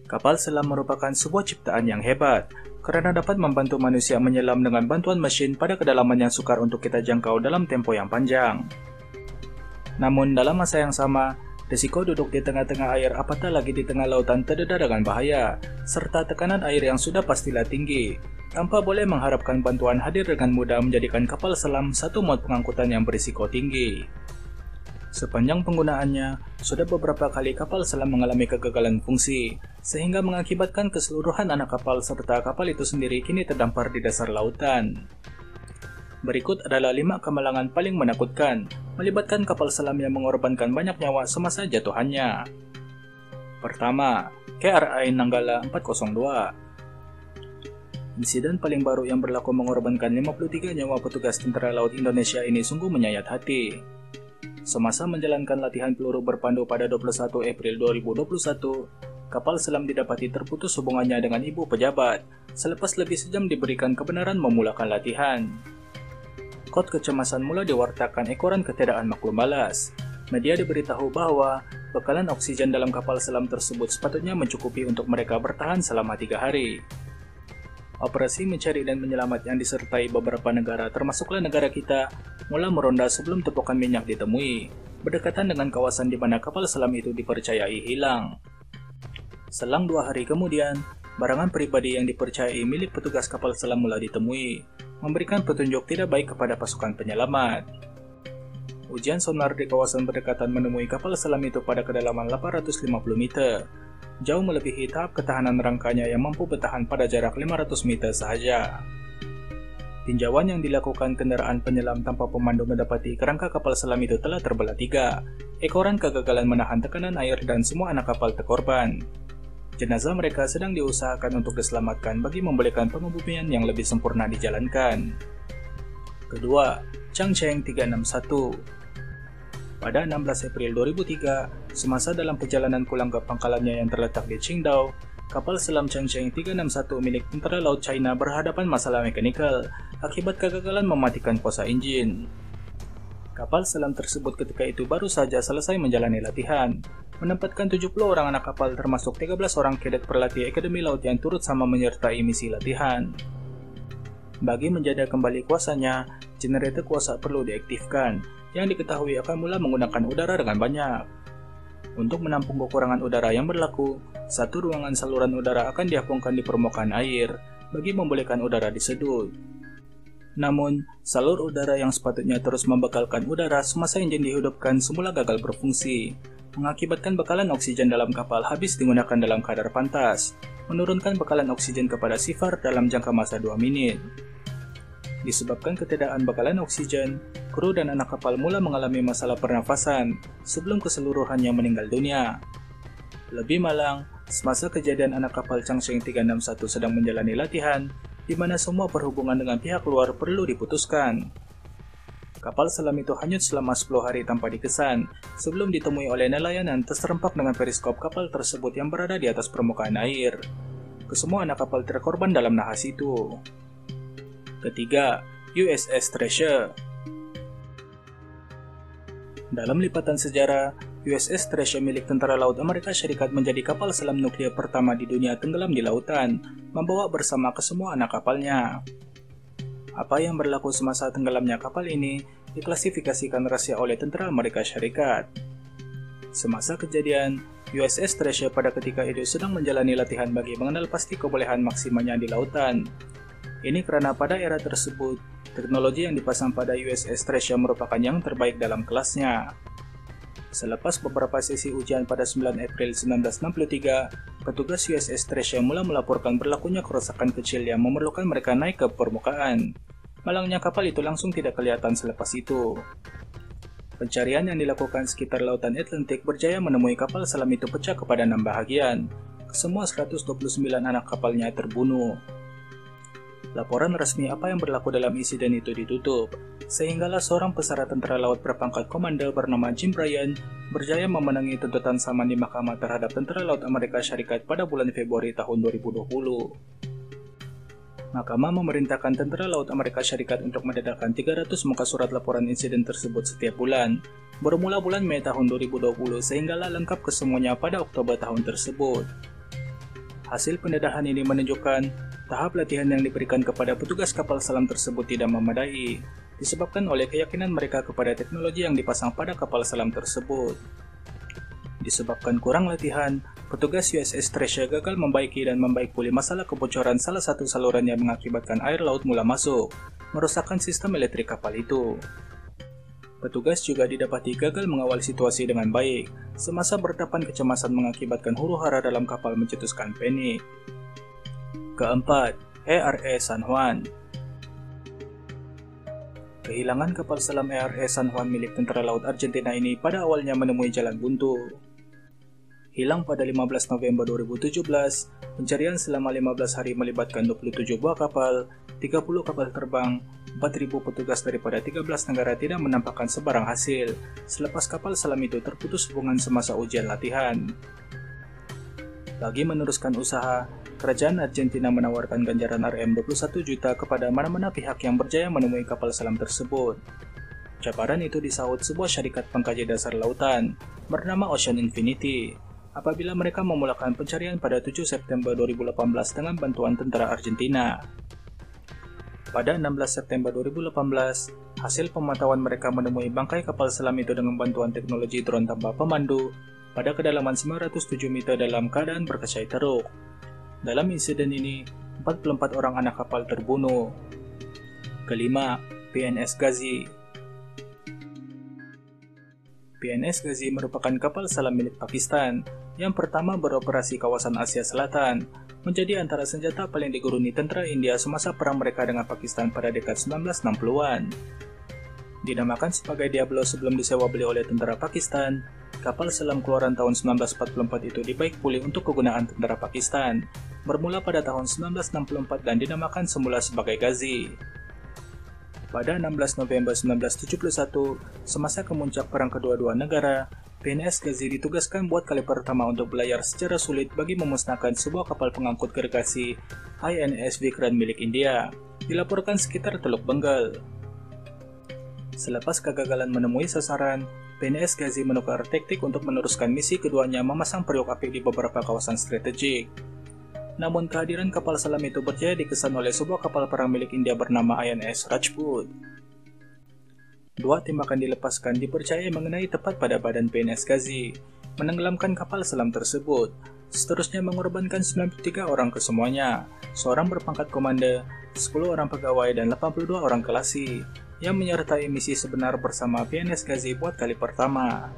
Kapal selam merupakan sebuah ciptaan yang hebat, karena dapat membantu manusia menyelam dengan bantuan mesin pada kedalaman yang sukar untuk kita jangkau dalam tempo yang panjang. Namun dalam masa yang sama, risiko duduk di tengah-tengah air apatah lagi di tengah lautan terdedah dengan bahaya, serta tekanan air yang sudah pastilah tinggi. Tanpa boleh mengharapkan bantuan hadir dengan mudah menjadikan kapal selam satu mod pengangkutan yang berisiko tinggi. Sepanjang penggunaannya, sudah beberapa kali kapal selam mengalami kegagalan fungsi, sehingga mengakibatkan keseluruhan anak kapal serta kapal itu sendiri kini terdampar di dasar lautan. Berikut adalah 5 kemalangan paling menakutkan, melibatkan kapal selam yang mengorbankan banyak nyawa semasa jatuhannya. Pertama, KRI Nanggala 402. Insiden paling baru yang berlaku mengorbankan 53 nyawa petugas Tentara Laut Indonesia ini sungguh menyayat hati. Semasa menjalankan latihan peluru berpandu pada 21 April 2021, kapal selam didapati terputus hubungannya dengan ibu pejabat, selepas lebih sejam diberikan kebenaran memulakan latihan. Kot kecemasan mula diwartakan ekoran ketiadaan maklum balas. Media diberitahu bahwa bekalan oksigen dalam kapal selam tersebut sepatutnya mencukupi untuk mereka bertahan selama 3 hari. Operasi mencari dan menyelamat yang disertai beberapa negara termasuklah negara kita mula meronda sebelum tumpukan minyak ditemui, berdekatan dengan kawasan di mana kapal selam itu dipercayai hilang. Selang 2 hari kemudian, barangan pribadi yang dipercayai milik petugas kapal selam mula ditemui, memberikan petunjuk tidak baik kepada pasukan penyelamat. Ujian sonar di kawasan berdekatan menemui kapal selam itu pada kedalaman 850 meter, jauh melebihi tahap ketahanan rangkanya yang mampu bertahan pada jarak 500 meter sahaja. Tinjauan yang dilakukan kendaraan penyelam tanpa pemandu mendapati kerangka kapal selam itu telah terbelah 3, ekoran kegagalan menahan tekanan air dan semua anak kapal terkorban. Jenazah mereka sedang diusahakan untuk diselamatkan bagi membolehkan pengebumian yang lebih sempurna dijalankan. Kedua, Changcheng 361. Pada 16 April 2003, semasa dalam perjalanan pulang ke pangkalannya yang terletak di Qingdao, kapal selam Changcheng 361 milik Tentara Laut China berhadapan masalah mekanikal akibat kegagalan mematikan posa injin. Kapal selam tersebut ketika itu baru saja selesai menjalani latihan, menempatkan 70 orang anak kapal termasuk 13 orang kadet perlatih Akademi Laut yang turut sama menyertai misi latihan. Bagi menjaga kembali kuasanya, generator kuasa perlu diaktifkan, yang diketahui akan mula menggunakan udara dengan banyak. Untuk menampung kekurangan udara yang berlaku, satu ruangan saluran udara akan diapungkan di permukaan air, bagi membolehkan udara disedot. Namun, salur udara yang sepatutnya terus membekalkan udara semasa injin dihidupkan semula gagal berfungsi, mengakibatkan bekalan oksigen dalam kapal habis digunakan dalam kadar pantas, menurunkan bekalan oksigen kepada sifar dalam jangka masa 2 menit. Disebabkan ketiadaan bekalan oksigen, kru dan anak kapal mula mengalami masalah pernafasan sebelum keseluruhannya meninggal dunia. Lebih malang, semasa kejadian anak kapal Changcheng 361 sedang menjalani latihan, di mana semua perhubungan dengan pihak luar perlu diputuskan. Kapal selam itu hanyut selama 10 hari tanpa dikesan, sebelum ditemui oleh nelayan yang terserempak dengan periskop kapal tersebut yang berada di atas permukaan air. Kesemua anak kapal terkorban dalam nahas itu. Ketiga, USS Treasure. Dalam lipatan sejarah, USS Treasure milik Tentara Laut Amerika Serikat menjadi kapal selam nuklir pertama di dunia tenggelam di lautan, membawa bersama kesemua anak kapalnya. Apa yang berlaku semasa tenggelamnya kapal ini diklasifikasikan rahasia oleh Tentara Amerika Serikat. Semasa kejadian, USS Treasure pada ketika itu sedang menjalani latihan bagi mengenal pasti kebolehan maksimalnya di lautan. Ini karena pada era tersebut, teknologi yang dipasang pada USS Treasure merupakan yang terbaik dalam kelasnya. Selepas beberapa sesi ujian pada 9 April 1963, petugas USS Treasure mula melaporkan berlakunya kerusakan kecil yang memerlukan mereka naik ke permukaan. Malangnya kapal itu langsung tidak kelihatan selepas itu. Pencarian yang dilakukan sekitar lautan Atlantik berjaya menemui kapal selam itu pecah kepada 6 bahagian. Semua 129 anak kapalnya terbunuh. Laporan resmi apa yang berlaku dalam insiden itu ditutup, sehinggalah seorang pesara tentara laut berpangkat komandan bernama Jim Bryan berjaya memenangi tuntutan saman di mahkamah terhadap Tentara Laut Amerika Serikat pada bulan Februari tahun 2020. Mahkamah memerintahkan Tentara Laut Amerika Serikat untuk mendedahkan 300 muka surat laporan insiden tersebut setiap bulan, bermula bulan Mei tahun 2020 sehinggalah lengkap kesemuanya pada Oktober tahun tersebut. Hasil pendedahan ini menunjukkan tahap latihan yang diberikan kepada petugas kapal selam tersebut tidak memadai, disebabkan oleh keyakinan mereka kepada teknologi yang dipasang pada kapal selam tersebut. Disebabkan kurang latihan, petugas USS Treasure gagal membaiki dan membaik pulih masalah kebocoran salah satu saluran yang mengakibatkan air laut mula masuk, merusakkan sistem elektrik kapal itu. Petugas juga didapati gagal mengawal situasi dengan baik, semasa berdepan kecemasan mengakibatkan huru-hara dalam kapal mencetuskan panik. Keempat, ERS San Juan. Kehilangan kapal selam ERS San Juan milik tentara laut Argentina ini pada awalnya menemui jalan buntu. Hilang pada 15 November 2017, pencarian selama 15 hari melibatkan 27 buah kapal, 30 kapal terbang, 4.000 petugas daripada 13 negara tidak menampakkan sebarang hasil, selepas kapal selam itu terputus hubungan semasa ujian latihan. Bagi meneruskan usaha, kerajaan Argentina menawarkan ganjaran Rm21 juta kepada mana-mana pihak yang berjaya menemui kapal selam tersebut. Cabaran itu disahut sebuah syarikat pengkaji dasar lautan bernama Ocean Infinity, apabila mereka memulakan pencarian pada 7 September 2018 dengan bantuan tentara Argentina. Pada 16 September 2018, hasil pemantauan mereka menemui bangkai kapal selam itu dengan bantuan teknologi drone tanpa pemandu pada kedalaman 907 meter dalam keadaan berkecai teruk. Dalam insiden ini, 44 orang anak kapal terbunuh. Kelima, PNS Ghazi. PNS Ghazi merupakan kapal selam milik Pakistan yang pertama beroperasi kawasan Asia Selatan, menjadi antara senjata paling diguruni tentara India semasa perang mereka dengan Pakistan pada dekade 1960-an. Dinamakan sebagai Diablo sebelum disewa beli oleh tentara Pakistan, kapal selam keluaran tahun 1944 itu dibaik pulih untuk kegunaan tentara Pakistan, bermula pada tahun 1964 dan dinamakan semula sebagai Ghazi. Pada 16 November 1971, semasa kemuncak perang kedua-dua negara, PNS Ghazi ditugaskan buat kali pertama untuk berlayar secara sulit bagi memusnahkan sebuah kapal pengangkut gergasi INS Vikrant milik India, dilaporkan sekitar Teluk Bengal. Selepas kegagalan menemui sasaran, PNS Ghazi menukar taktik untuk meneruskan misi keduanya memasang periuk api di beberapa kawasan strategik. Namun kehadiran kapal selam itu berjaya dikesan oleh sebuah kapal perang milik India bernama INS Rajput. Dua tembakan dilepaskan dipercayai mengenai tepat pada badan PNS Ghazi, menenggelamkan kapal selam tersebut, seterusnya mengorbankan 93 orang kesemuanya, seorang berpangkat komandan, 10 orang pegawai dan 82 orang kelasi, yang menyertai misi sebenar bersama PNS Ghazi buat kali pertama.